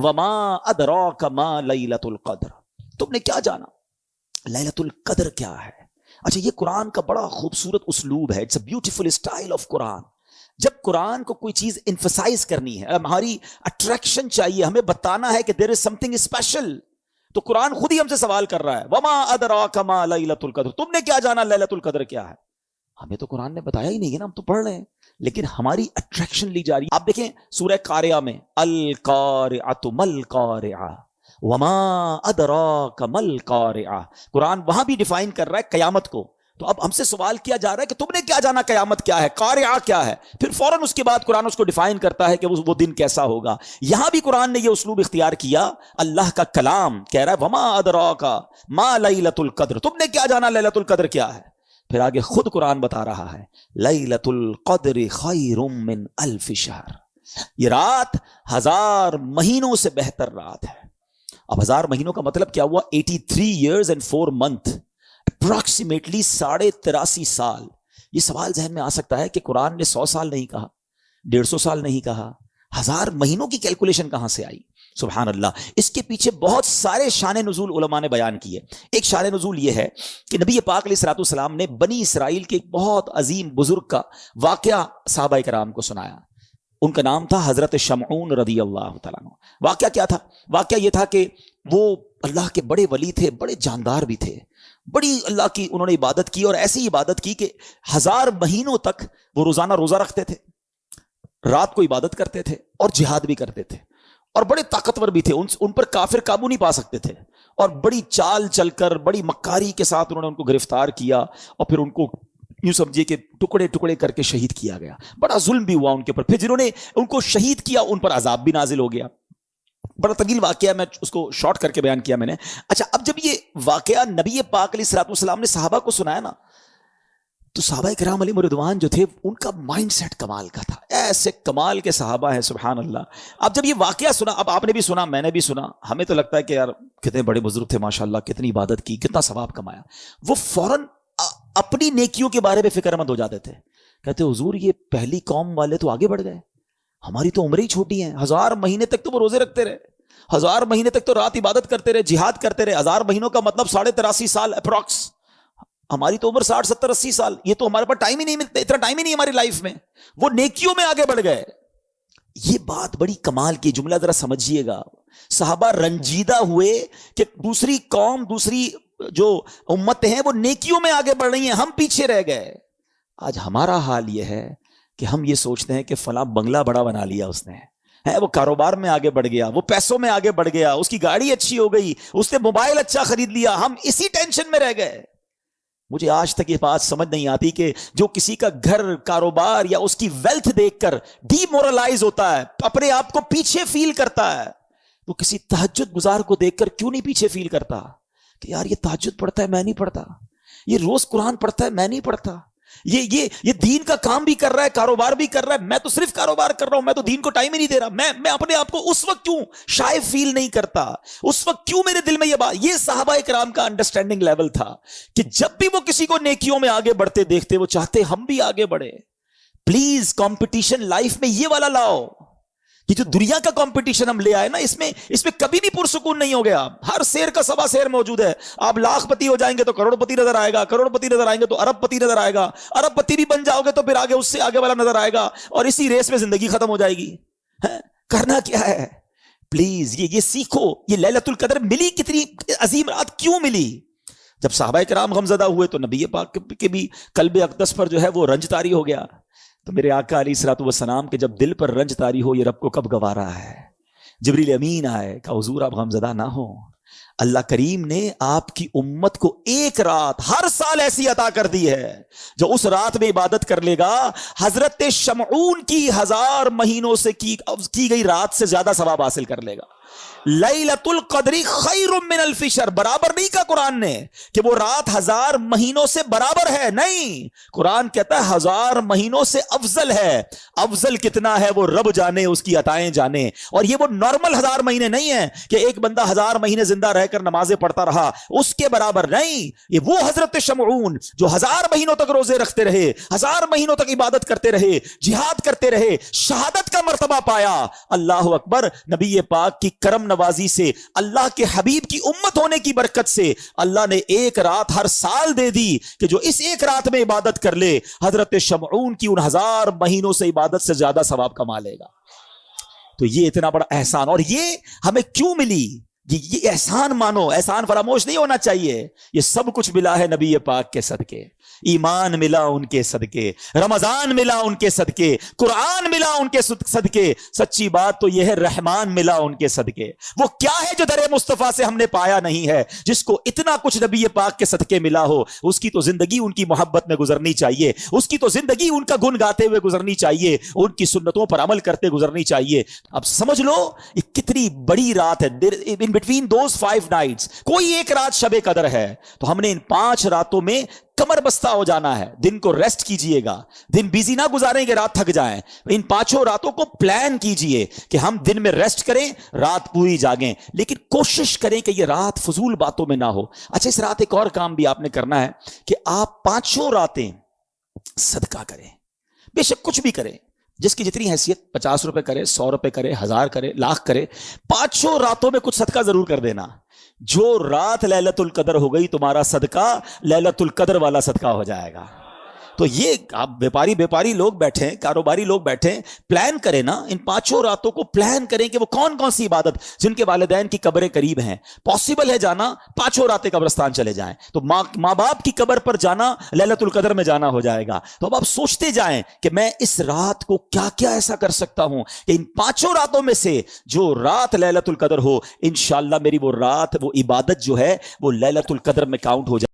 وما ادراک ما لیلۃ القدر، تم نے کیا جانا لیلۃ القدر کیا ہے؟ اچھا، یہ قرآن کا بڑا خوبصورت اسلوب ہے، it's a beautiful style of Quran. جب قرآن کو کوئی چیز انفسائز کرنی ہے، ہماری اٹریکشن چاہیے، ہمیں بتانا ہے کہ دیر از سم تھنگ اسپیشل، تو قرآن خود ہی ہم سے سوال کر رہا ہے وما ادراک ما لیلۃ القدر، تم نے کیا جانا لیلۃ القدر کیا ہے؟ ہمیں تو قرآن نے بتایا ہی نہیں ہے نا، ہم تو پڑھ رہے ہیں، لیکن ہماری اٹریکشن لی جا رہی ہے. آپ دیکھیں سورہ قاریہ میں القارعۃ مل قارعہ وما ادراک مل قارعہ، قرآن وہاں بھی ڈیفائن کر رہا ہے قیامت کو. تو اب ہم سے سوال کیا جا رہا ہے کہ تم نے کیا جانا قیامت کیا ہے، قارعہ کیا ہے؟ پھر فوراً اس کے بعد قرآن اس کو ڈیفائن کرتا ہے کہ وہ دن کیسا ہوگا. یہاں بھی قرآن نے یہ اسلوب اختیار کیا، اللہ کا کلام کہہ رہا ہے وما ادراک ما لیلۃ القدر، تم نے کیا جانا لیلۃ القدر کیا ہے؟ پھر آگے خود قرآن بتا رہا ہے لیلۃ القدر خیر من الف شہر، یہ رات 1000 مہینوں سے بہتر رات ہے. اب 1000 مہینوں کا مطلب کیا ہوا؟ 83 years and 4 months، اپروکسیمیٹلی 83.5 سال. یہ سوال ذہن میں آ سکتا ہے کہ قرآن نے 100 سال نہیں کہا، 150 سال نہیں کہا، 1000 مہینوں کی کیلکولیشن کہاں سے آئی؟ سبحان اللہ. اس کے پیچھے بہت سارے شان نزول علماء نے بیان کیے. ایک شان نزول یہ ہے کہ نبی پاک علیہ الصلوۃ والسلام نے بنی اسرائیل کے ایک بہت عظیم بزرگ کا واقعہ صحابہ کرام کو سنایا. ان کا نام تھا حضرت شمعون رضی اللہ تعالیٰ عنہ. واقعہ کیا تھا؟ واقعہ یہ تھا کہ وہ اللہ کے بڑے ولی تھے، بڑے جاندار بھی تھے، بڑی اللہ کی انہوں نے عبادت کی، اور ایسی عبادت کی کہ 1000 مہینوں تک وہ روزانہ روزہ رکھتے تھے، رات کو عبادت کرتے تھے اور جہاد بھی کرتے تھے، اور بڑے طاقتور بھی تھے. ان پر کافر قابو نہیں پا سکتے تھے، اور بڑی چال چل کر بڑی مکاری کے ساتھ انہوں نے ان کو گرفتار کیا، اور پھر ان کو یوں سمجھیے کہ ٹکڑے ٹکڑے کر کے شہید کیا گیا. بڑا ظلم بھی ہوا ان کے اوپر. پھر جنہوں نے ان کو شہید کیا ان پر عذاب بھی نازل ہو گیا. بڑا طویل واقعہ ہے، میں اس کو شارٹ کر کے بیان کیا میں نے. اچھا، اب جب یہ واقعہ نبی پاک علیہ الصلوۃ والسلام نے صحابہ کو سنایا نا، تو صحابہ کرام علیہم رضوان جو تھے ان کا مائنڈ سیٹ کمال کا تھا. ایسے کمال کے صحابہ ہیں سبحان اللہ. اب جب یہ واقعہ سنا، اب آپ نے بھی سنا، میں نے بھی سنا، ہمیں تو لگتا ہے کہ یار کتنے بڑے بزرگ تھے ماشاءاللہ، کتنی عبادت کی، کتنا ثواب کمایا. وہ فوراً اپنی نیکیوں کے بارے میں فکر مند ہو جاتے تھے. کہتے حضور یہ پہلی قوم والے تو آگے بڑھ گئے، ہماری تو عمریں ہی چھوٹی ہیں. 1000 مہینے تک تو وہ روزے رکھتے رہے، 1000 مہینے تک تو رات عبادت کرتے رہے، جہاد کرتے رہے. 1000 مہینوں کا مطلب 83.5 سال اپروکس. ہماری تو عمر 60 70 80 سال. یہ تو ہمارے پاس ٹائم ہی نہیں ملتا، اتنا ٹائم ہی نہیں ہماری لائف میں. وہ نیکیوں میں آگے بڑھ گئے. یہ بات بڑی کمال کی، جملہ ذرا سمجھیے گا. صحابہ رنجیدہ ہوئے کہ دوسری قوم، دوسری جو امت ہیں وہ نیکیوں میں آگے بڑھ رہی ہیں، ہم پیچھے رہ گئے. آج ہمارا حال یہ ہے کہ ہم یہ سوچتے ہیں کہ فلاں بنگلہ بڑا بنا لیا اس نے، ہے وہ کاروبار میں آگے بڑھ گیا، وہ پیسوں میں آگے بڑھ گیا، اس کی گاڑی اچھی ہو گئی، اس نے موبائل اچھا خرید لیا، ہم اسی ٹینشن میں رہ گئے. مجھے آج تک یہ بات سمجھ نہیں آتی کہ جو کسی کا گھر، کاروبار یا اس کی ویلتھ دیکھ کر ڈی مورلائز ہوتا ہے، اپنے آپ کو پیچھے فیل کرتا ہے، وہ کسی تہجد گزار کو دیکھ کر کیوں نہیں پیچھے فیل کرتا کہ یار یہ تہجد پڑھتا ہے میں نہیں پڑھتا، یہ روز قرآن پڑھتا ہے میں نہیں پڑھتا، یہ دین کا کام بھی کر رہا ہے، کاروبار بھی کر رہا ہے، میں تو صرف کاروبار کر رہا ہوں، میں تو دین کو ٹائم ہی نہیں دے رہا. میں اپنے آپ کو اس وقت کیوں شائع فیل نہیں کرتا، اس وقت کیوں میرے دل میں یہ بات. یہ صحابہ کرام کا انڈرسٹینڈنگ لیول تھا کہ جب بھی وہ کسی کو نیکیوں میں آگے بڑھتے دیکھتے وہ چاہتے ہم بھی آگے بڑھے. پلیز کمپٹیشن لائف میں یہ والا لاؤ. یہ جو دنیا کا کمپٹیشن ہم لے آئے نا، اس میں کبھی بھی پرسکون نہیں ہو گیا. ہر شیر کا سوا شیر موجود ہے. آپ لاکھ پتی ہو جائیں گے تو کروڑ پتی نظر آئے گا، کروڑ پتی نظر آئیں گے تو ارب پتی نظر آئے گا، ارب پتی بھی بن جاؤ گے تو پھر آگے اس سے آگے والا نظر آئے گا، اور اسی ریس میں زندگی ختم ہو جائے گی. کرنا کیا ہے؟ پلیز یہ سیکھو. یہ لیلۃ القدر ملی، کتنی عظیم رات کیوں ملی؟ جب صحابہ کرام غمزدہ ہوئے تو نبی پاک کے بھی قلب اقدس پر جو ہے وہ رنج طاری ہو گیا. تو میرے آقا علیہ الصلوۃ والسلام کے جب دل پر رنج طاری ہو، یہ رب کو کب گوارا ہے. جبریل امین آئے، کہا حضور آپ غمزدہ نہ ہو، اللہ کریم نے آپ کی امت کو ایک رات ہر سال ایسی عطا کر دی ہے جو اس رات میں عبادت کر لے گا حضرت شمعون کی 1000 مہینوں سے کی گئی رات سے زیادہ ثواب حاصل کر لے گا. لیلۃ القدر خیر من الف شہر. برابر نہیں کہا قرآن نے کہ وہ رات 1000 مہینوں سے برابر ہے، نہیں. قرآن کہتا ہے 1000 مہینوں سے افضل ہے. افضل کتنا ہے وہ رب جانے، اس کی عطائیں جانے. اور یہ وہ نارمل 1000 مہینے نہیں ہیں کہ ایک بندہ 1000 مہینے زندہ رہ کر نمازیں پڑھتا رہا اس کے برابر نہیں. یہ وہ حضرت شمعون جو 1000 مہینوں تک روزے رکھتے رہے, 1000 مہینوں تک عبادت کرتے رہے, جہاد کرتے رہے, شہادت کا مرتبہ پایا. اللہ اکبر. نبی پاک کی کرم نوازی سے, اللہ کے حبیب کی امت ہونے کی برکت سے اللہ نے ایک رات ہر سال دے دی کہ جو اس ایک رات میں عبادت کر لے حضرت شمعون کی ان 1000 مہینوں سے عبادت سے زیادہ ثواب کما لے گا. تو یہ اتنا بڑا احسان, اور یہ ہمیں کیوں ملی؟ یہ احسان مانو, احسان فراموش نہیں ہونا چاہیے. یہ سب کچھ ملا ہے نبی پاک کے صدقے. ایمان ملا ان کے صدقے, رمضان ملا ان کے صدقے, قرآن ملا ان کے صدقے. سچی بات تو یہ ہے رحمان ملا ان کے صدقے. وہ کیا ہے جو در مصطفیٰ سے ہم نے پایا نہیں ہے؟ جس کو اتنا کچھ نبی پاک کے صدقے ملا ہو, اس کی تو زندگی ان کی محبت میں گزرنی چاہیے, اس کی تو زندگی ان کا گن گاتے ہوئے گزرنی چاہیے, ان کی سنتوں پر عمل کرتے گزرنی چاہیے. اب سمجھ لو یہ کتنی بڑی رات ہے. ان بٹوین دوز 5 نائٹس کوئی ایک رات شب قدر ہے, تو ہم نے ان 5 راتوں میں کمر بستہ ہو جانا ہے. دن کو ریسٹ کیجئے گا, دن بیزی نہ گزاریں کہ رات تھک جائیں. ان 5 راتوں کو پلان کیجئے کہ ہم دن میں ریسٹ کریں, رات پوری جاگیں, لیکن کوشش کریں کہ یہ رات فضول باتوں میں نہ ہو. اچھا, اس رات ایک اور کام بھی آپ نے کرنا ہے کہ آپ 5 راتیں صدقہ کریں. بے شک کچھ بھی کریں, جس کی جتنی حیثیت, 50 روپے کرے, 100 روپے کرے, 1000 کرے, لاکھ کرے, 5 راتوں میں کچھ صدقہ ضرور کر دینا. جو رات لیلۃ القدر ہو گئی, تمہارا صدقہ لیلۃ القدر والا صدقہ ہو جائے گا. تو یہ آپ بیپاری لوگ بیٹھیں, کاروباری لوگ بیٹھیں, پلان کریں نا. ان 5 راتوں کو پلان کریں کہ وہ کون کون سی عبادت, جن کے والدین کی قبریں قریب ہیں, پاسبل ہے جانا, 5 راتیں قبرستان چلے جائیں. تو ماں باپ کی قبر پر جانا لیلۃ القدر میں جانا ہو جائے گا. تو اب آپ سوچتے جائیں کہ میں اس رات کو کیا کیا ایسا کر سکتا ہوں کہ ان 5 راتوں میں سے جو رات لیلۃ القدر ہو, انشاءاللہ میری وہ رات, وہ عبادت جو ہے وہ لیلۃ القدر میں کاؤنٹ ہو جائے.